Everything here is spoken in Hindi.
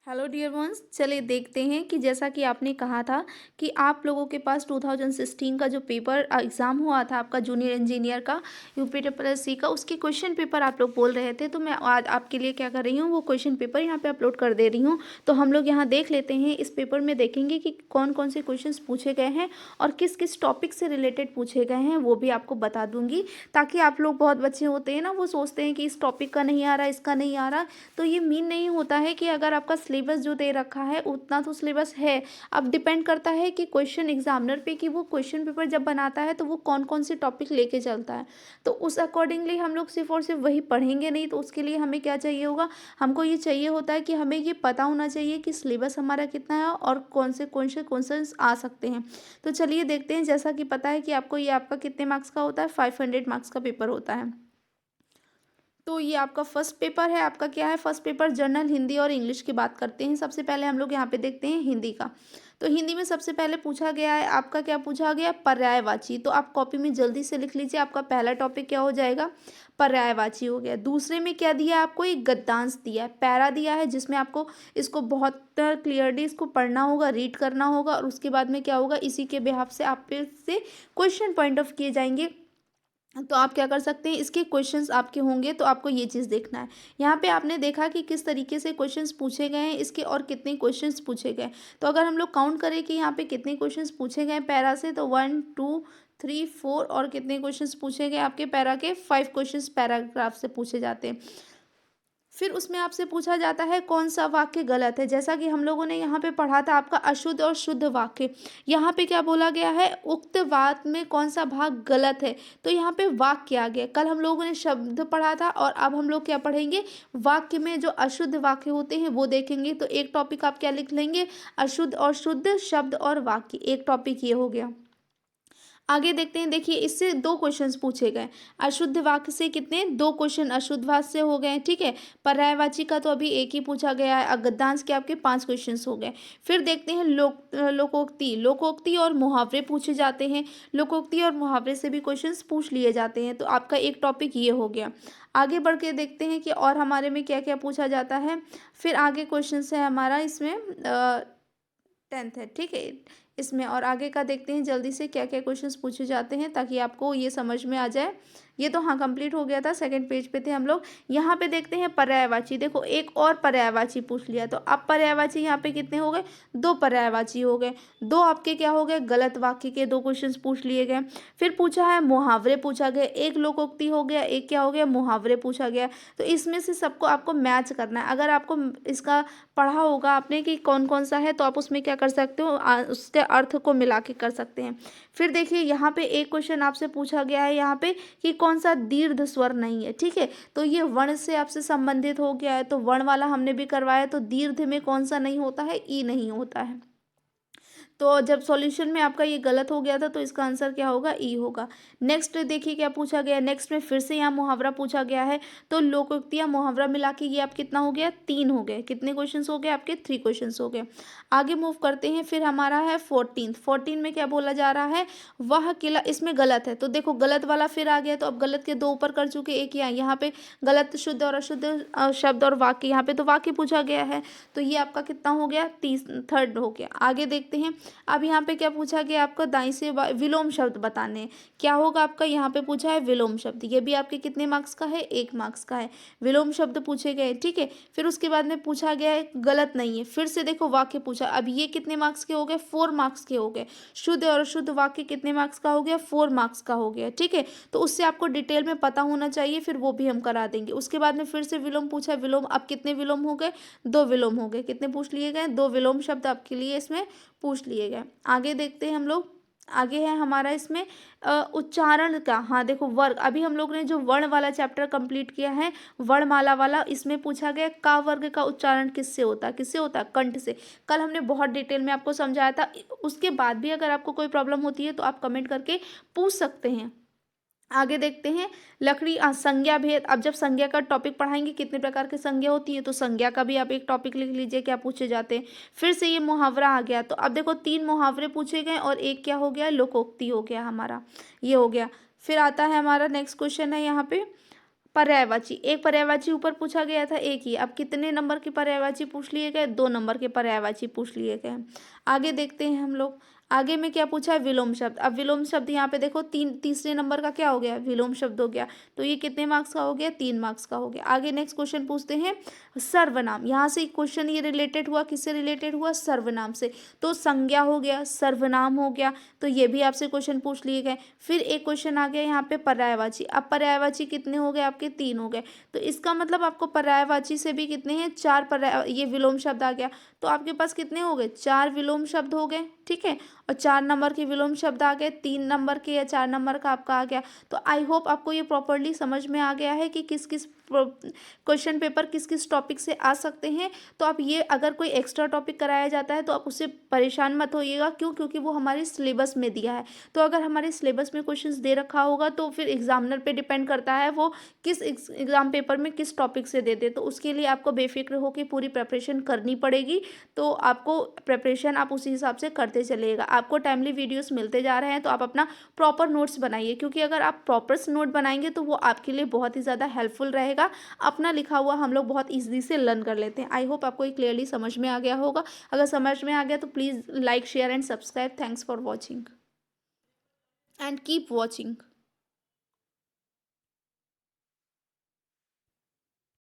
हेलो डियर वंस, चलिए देखते हैं कि जैसा कि आपने कहा था कि आप लोगों के पास 2016 का जो पेपर एग्ज़ाम हुआ था आपका जूनियर इंजीनियर का यूपीट्रिपलएससी का, उसके क्वेश्चन पेपर आप लोग बोल रहे थे। तो मैं आज आपके लिए क्या कर रही हूँ, वो क्वेश्चन पेपर यहाँ पे अपलोड कर दे रही हूँ। तो हम लोग यहाँ देख लेते हैं, इस पेपर में देखेंगे कि कौन कौन से क्वेश्चन पूछे गए हैं और किस किस टॉपिक से रिलेटेड पूछे गए हैं, वो भी आपको बता दूंगी। ताकि आप लोग, बहुत बच्चे होते हैं ना, वो सोचते हैं कि इस टॉपिक का नहीं आ रहा, इसका नहीं आ रहा। तो ये मीन नहीं होता है कि अगर आपका सिलेबस जो दे रखा है उतना तो सिलेबस है। अब डिपेंड करता है कि क्वेश्चन एग्जामिनर पे कि वो क्वेश्चन पेपर जब बनाता है तो वो कौन कौन से टॉपिक लेके चलता है। तो उस अकॉर्डिंगली हम लोग सिर्फ और सिर्फ वही पढ़ेंगे नहीं। तो उसके लिए हमें क्या चाहिए होगा, हमको ये चाहिए होता है कि हमें ये पता होना चाहिए कि सिलेबस हमारा कितना है और कौन से क्वेश्चन आ सकते हैं। तो चलिए देखते हैं। जैसा कि पता है कि आपको ये आपका कितने मार्क्स का होता है, 500 मार्क्स का पेपर होता है। तो ये आपका फर्स्ट पेपर है। आपका क्या है, फर्स्ट पेपर जनरल हिंदी और इंग्लिश की बात करते हैं। सबसे पहले हम लोग यहाँ पे देखते हैं हिंदी का। तो हिंदी में सबसे पहले पूछा गया है आपका, क्या पूछा गया, पर्यायवाची। तो आप कॉपी में जल्दी से लिख लीजिए, आपका पहला टॉपिक क्या हो जाएगा, पर्यायवाची हो गया। दूसरे में क्या दिया है आपको, एक गद्यांश दिया है, पैरा दिया है, जिसमें आपको इसको बहुत क्लियरली इसको पढ़ना होगा, रीड करना होगा। और उसके बाद में क्या होगा, इसी के बिहाफ से आप पे से क्वेश्चन पॉइंट ऑफ किए जाएंगे। तो आप क्या कर सकते हैं, इसके क्वेश्चंस आपके होंगे। तो आपको ये चीज़ देखना है। यहाँ पे आपने देखा कि किस तरीके से क्वेश्चंस पूछे गए हैं इसके और कितने क्वेश्चंस पूछे गए। तो अगर हम लोग काउंट करें कि यहाँ पे कितने क्वेश्चंस पूछे गए पैरा से, तो 1 2 3 4 और कितने क्वेश्चंस पूछे गए आपके पैरा के, 5 क्वेश्चंस पैराग्राफ से पूछे जाते हैं। फिर उसमें आपसे पूछा जाता है कौन सा वाक्य गलत है। जैसा कि हम लोगों ने यहाँ पे पढ़ा था आपका अशुद्ध और शुद्ध वाक्य। यहाँ पे क्या बोला गया है, उक्त वाक्य में कौन सा भाग गलत है। तो यहाँ पे वाक्य आ गया। कल हम लोगों ने शब्द पढ़ा था और अब हम लोग क्या पढ़ेंगे, वाक्य में जो अशुद्ध वाक्य होते हैं वो देखेंगे। तो एक टॉपिक आप क्या लिख लेंगे, अशुद्ध और शुद्ध शब्द और वाक्य, एक टॉपिक ये हो गया। आगे देखते हैं। देखिए, इससे दो क्वेश्चंस पूछे गए। अशुद्ध वाक्य से कितने, दो क्वेश्चन अशुद्ध वाक्य से हो गए, ठीक है। पर्यायवाची का तो अभी एक ही पूछा गया है। गद्यांश के आपके 5 क्वेश्चंस हो गए। फिर देखते हैं लोकोक्ति। लोकोक्ति और मुहावरे पूछे जाते हैं। लोकोक्ति और मुहावरे से भी क्वेश्चंस पूछ लिए जाते हैं। तो आपका एक टॉपिक ये हो गया। आगे बढ़ के देखते हैं कि और हमारे में क्या क्या पूछा जाता है। फिर आगे क्वेश्चन है हमारा इसमें 10th है, ठीक है। इसमें और आगे का देखते हैं जल्दी से क्या क्या क्वेश्चंस पूछे जाते हैं, ताकि आपको ये समझ में आ जाए। ये तो हाँ कंप्लीट हो गया था, सेकंड पेज पे थे हम लोग। यहाँ पे देखते हैं पर्यायवाची। देखो, एक और पर्यायवाची पूछ लिया। तो अब पर्यायवाची यहाँ पे कितने हो गए, दो पर्यायवाची हो गए। दो आपके क्या हो गए, गलत वाक्य के दो क्वेश्चंस पूछ लिए गए। फिर पूछा है मुहावरे पूछा गया, एक लोकोक्ति हो गया, एक क्या हो गया, मुहावरे पूछा गया। तो इसमें से सबको आपको मैच करना है। अगर आपको इसका पढ़ा होगा आपने कि कौन कौन सा है, तो आप उसमें क्या कर सकते हो, उसके अर्थ को मिला के कर सकते हैं। फिर देखिए, यहाँ पे एक क्वेश्चन आपसे पूछा गया है यहाँ पे कि कौन सा दीर्घ स्वर नहीं है, ठीक है। तो ये वर्ण से आपसे संबंधित हो गया है। तो वर्ण वाला हमने भी करवाया। तो दीर्घ में कौन सा नहीं होता है, ई नहीं होता है। तो जब सॉल्यूशन में आपका ये गलत हो गया था, तो इसका आंसर क्या होगा, ई होगा। नेक्स्ट देखिए क्या पूछा गया। नेक्स्ट में फिर से यहाँ मुहावरा पूछा गया है। तो लोकोक्ति या मुहावरा मिला के ये आप कितना हो गया, 3 हो गए। कितने क्वेश्चंस हो गए आपके, 3 क्वेश्चंस हो गए। आगे मूव करते हैं। फिर हमारा है 14 में क्या बोला जा रहा है, वह किला, इसमें गलत है। तो देखो, गलत वाला फिर आ गया। तो अब गलत के दो ऊपर कर चुके, एक यहाँ पे गलत शुद्ध और अशुद्ध शब्द और वाक्य। यहाँ पे तो वाक्य पूछा गया है। तो ये आपका कितना हो गया, 3rd हो गया। आगे देखते हैं। अब यहाँ पे क्या पूछा गया आपका, दाईं से विलोम शब्द बताने हैं। क्या होगा आपका, यहाँ पे पूछा है विलोम शब्द। ये भी आपके कितने मार्क्स का है, 1 मार्क्स का है। विलोम शब्द पूछे गए, ठीक है। फिर उसके बाद में पूछा गया है, गलत नहीं है। फिर से देखो, वाक्य पूछा। अब ये कितने मार्क्स के हो गए, 4 मार्क्स के हो गए। शुद्ध और अशुद्ध वाक्य कितने मार्क्स का हो गया, 4 मार्क्स का हो गया, ठीक है। तो उससे आपको डिटेल में पता होना चाहिए, फिर वो भी हम करा देंगे। उसके बाद में फिर से विलोम पूछा। विलोम, अब कितने विलोम हो गए, 2 विलोम हो गए। कितने पूछ लिए गए, 2 विलोम शब्द आपके लिए इसमें पूछ लिए गए। आगे देखते हैं हम लोग। आगे है हमारा इसमें उच्चारण का। हाँ देखो, वर्ग। अभी हम लोग ने जो वर्ण वाला चैप्टर कंप्लीट किया है, वर्णमाला वाला, इसमें पूछा गया का वर्ग का उच्चारण किससे होता है, किससे होता है, कंठ से। कल हमने बहुत डिटेल में आपको समझाया था। उसके बाद भी अगर आपको कोई प्रॉब्लम होती है तो आप कमेंट करके पूछ सकते हैं। आगे देखते हैं। लकड़ी संज्ञा भेद। अब जब संज्ञा का टॉपिक पढ़ाएंगे, कितने प्रकार की संज्ञा होती है, तो संज्ञा का भी आप एक टॉपिक लिख लीजिए, क्या पूछे जाते हैं। फिर से ये मुहावरा आ गया। तो अब देखो, 3 मुहावरे पूछे गए और एक क्या हो गया, लोकोक्ति हो गया हमारा, ये हो गया। फिर आता है हमारा नेक्स्ट क्वेश्चन है यहाँ पे, पर्यायवाची, एक पर्यायवाची ऊपर पूछा गया था, एक ही। अब कितने नंबर के पर्यायवाची पूछ लिए गए? 2 नंबर के पर्यायवाची पूछ लिए गए। आगे देखते हैं हम लोग। आगे में क्या पूछा है? विलोम शब्द। अब विलोम शब्द यहाँ पे देखो, तीसरे नंबर का क्या हो गया? विलोम शब्द हो गया। तो ये कितने मार्क्स का हो गया? 3 मार्क्स का हो गया। आगे नेक्स्ट क्वेश्चन पूछते हैं, सर्वनाम। यहाँ से क्वेश्चन ये रिलेटेड हुआ, किससे रिलेटेड हुआ? सर्वनाम से। तो संज्ञा हो गया, सर्वनाम हो गया, तो ये भी आपसे क्वेश्चन पूछ लिए गए। फिर एक क्वेश्चन आ गया यहाँ पे पर्यायवाची। अब पर्यायवाची कितने हो गए आपके? 3 हो गए। तो इसका मतलब आपको पर्यायवाची से भी कितने हैं? 4 पर्याय, ये विलोम शब्द आ गया। तो आपके पास कितने हो गए? 4 विलोम शब्द हो गए, ठीक है। और 4 नंबर के विलोम शब्द आ गए, 3 नंबर के या 4 नंबर का आपका आ गया। तो आई होप आपको ये प्रॉपर्ली समझ में आ गया है कि किस किस क्वेश्चन पेपर किस किस टॉपिक से आ सकते हैं। तो आप ये, अगर कोई एक्स्ट्रा टॉपिक कराया जाता है तो आप उससे परेशान मत होइएगा। क्यों? क्योंकि वो हमारे सिलेबस में दिया है। तो अगर हमारे सिलेबस में क्वेश्चंस दे रखा होगा तो फिर एग्जामिनर पे डिपेंड करता है वो किस एग्जाम पेपर में किस टॉपिक से दे दे। तो उसके लिए आपको बेफिक्र होकर पूरी प्रिपरेशन करनी पड़ेगी। तो आपको प्रिपरेशन आप उसी हिसाब से करते चलिएगा। आपको टाइमली वीडियोस मिलते जा रहे हैं, तो आप अपना प्रॉपर नोट्स बनाइए, क्योंकि अगर आप प्रॉपर नोट बनाएंगे तो वो आपके लिए बहुत ही ज़्यादा हेल्पफुल रहेगा। अपना लिखा हुआ हम लोग बहुत ईजी से लर्न कर लेते हैं। आई होप आपको ये क्लियरली समझ में आ गया होगा। अगर समझ में आ गया तो please like, share and subscribe. Thanks for watching and keep watching.